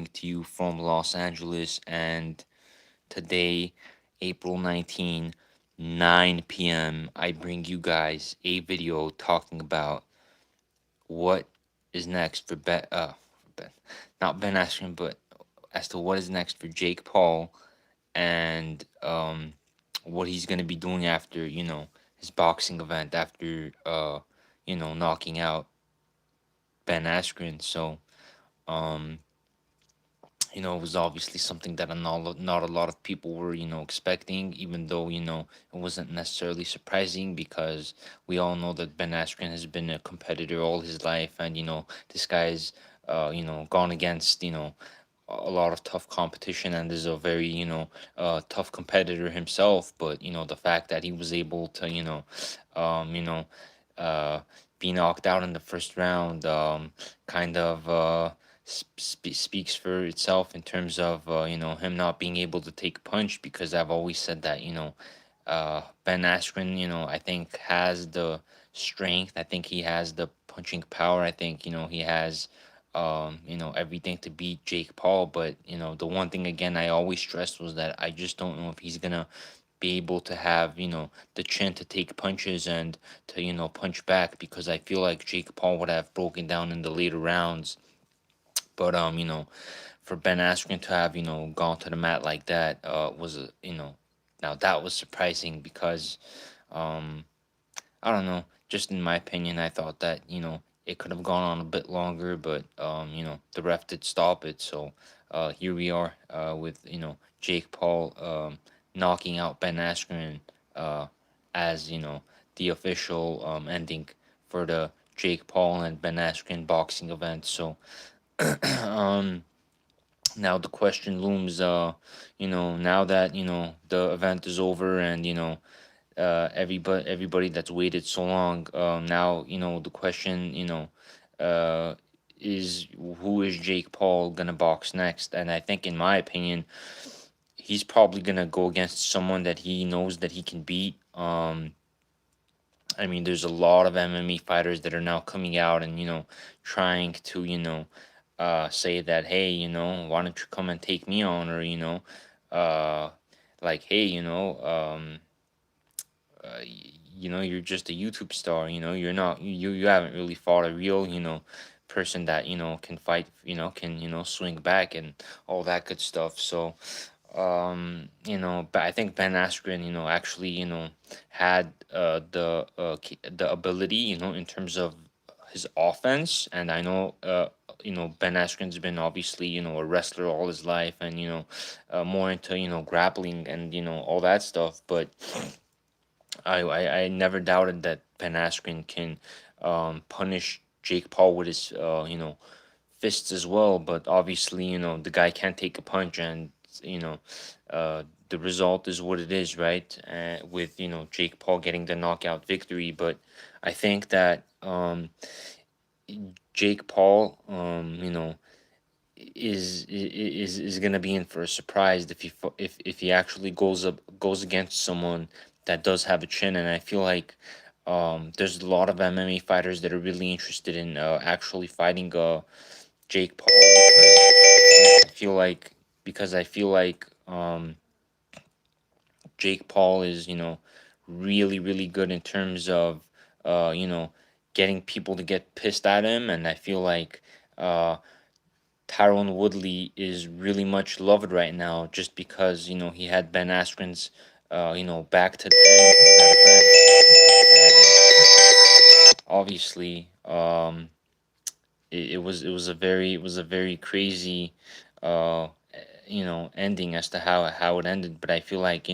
coming to you from Los Angeles, and today, April 19, 9 p.m., I bring you guys a video talking about what is next for Ben, not Ben Askren, but as to what is next for Jake Paul and what he's gonna be doing after his boxing event after knocking out Ben Askren. So um it was obviously something that not a lot of people were expecting, even though it wasn't necessarily surprising because we all know that Ben Askren has been a competitor all his life, and this guy's gone against a lot of tough competition and is a very tough competitor himself. But the fact that he was able to um you know uh be knocked out in the first round kind of speaks for itself in terms of him not being able to take a punch, because I've always said that Ben Askren, I think has the strength. I think he has the punching power. I think he has everything to beat Jake Paul. But the one thing again I always stressed was that I just don't know if he's gonna be able to have the chin to take punches and to punch back, because I feel like Jake Paul would have broken down in the later rounds. But for Ben Askren to have gone to the mat like that was now that was surprising, because um I don't know, just in my opinion, I thought that it could have gone on a bit longer, but the ref did stop it. So here we are with Jake Paul knocking out Ben Askren as the official ending for the Jake Paul and Ben Askren boxing event. So um now the question looms, now that the event is over, and everybody that's waited so long, now the question uh is, who is Jake Paul gonna box next? And I think, in my opinion, he's probably gonna go against someone that he knows that he can beat. I mean, there's a lot of MMA fighters that are now coming out and trying to say that, hey, why don't you come and take me on, or uh like, hey, you're just a YouTube star. You're not, you haven't really fought a real person that can fight, can swing back and all that good stuff. So but I think Ben Askren actually had the ability in terms of his offense. And I know Ben Askren's been obviously a wrestler all his life, and more into grappling and all that stuff. But I never doubted that Ben Askren can punish Jake Paul with his fists as well. But obviously, the guy can't take a punch, and you know the result is what it is, right? With Jake Paul getting the knockout victory. But I think that Jake Paul, is gonna be in for a surprise if if he actually goes against someone that does have a chin. And I feel like there's a lot of MMA fighters that are really interested in actually fighting Jake Paul, because I feel like Jake Paul is really really good in terms of uh you know getting people to get pissed at him. And I feel like uh Tyrone Woodley is really much loved right now, just because he had Ben Askren's back to the end of that event. And obviously, it was a very crazy uh ending as to how it ended. But I feel like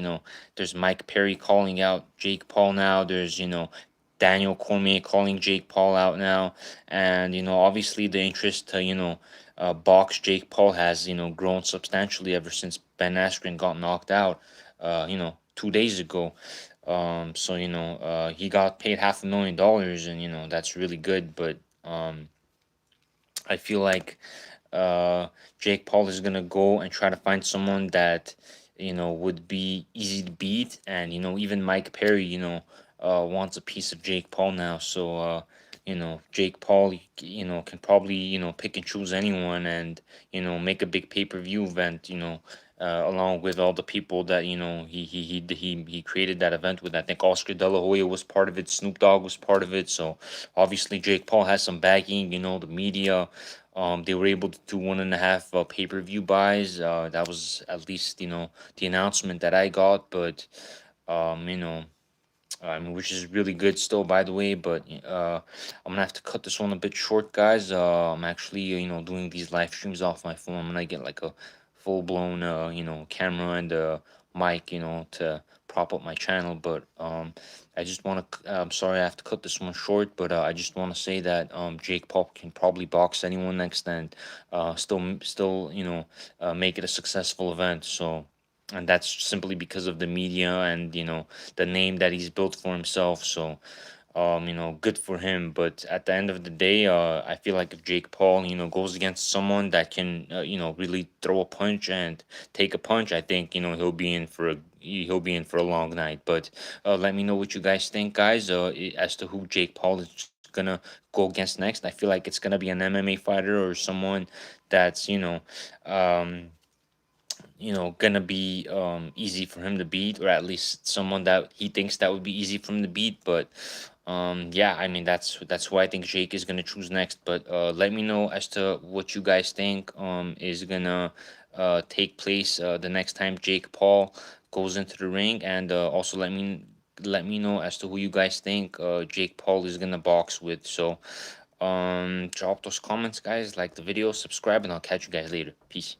there's Mike Perry calling out Jake Paul now. There's Daniel Cormier calling Jake Paul out now. And obviously the interest to box Jake Paul has grown substantially ever since Ben Askren got knocked out 2 days ago. So he got paid $500,000, and that's really good. But I feel like Jake Paul is gonna go and try to find someone that would be easy to beat. And even Mike Perry wants a piece of Jake Paul now. So Jake Paul, can probably, pick and choose anyone and, make a big pay-per-view event, along with all the people that, he created that event with. I think Oscar De La Hoya was part of it, Snoop Dogg was part of it. So obviously Jake Paul has some backing, the media. They were able to do 1.5 pay-per-view buys. That was at least, the announcement that I got, but you know, which is really good still, by the way. But I'm gonna have to cut this one a bit short, guys. I'm actually, doing these live streams off my phone. I'm gonna get like a full blown, camera and mic, to prop up my channel. But I just want to. I'm sorry, I have to cut this one short. But I just want to say that Jake Paul can probably box anyone next, and still, make it a successful event. So. And that's simply because of the media and, the name that he's built for himself. So, good for him. But at the end of the day, I feel like if Jake Paul, goes against someone that can, really throw a punch and take a punch, I think, he'll be in for a long night. But let me know what you guys think, guys, as to who Jake Paul is gonna go against next. I feel like it's gonna be an MMA fighter or someone that's, um, gonna be easy for him to beat, or at least someone that he thinks that would be easy for him to beat. But yeah, I mean, that's who I think Jake is gonna choose next. But let me know as to what you guys think is gonna take place the next time Jake Paul goes into the ring. And also let me know as to who you guys think Jake Paul is gonna box with. So drop those comments, guys, like the video, subscribe, and I'll catch you guys later. Peace.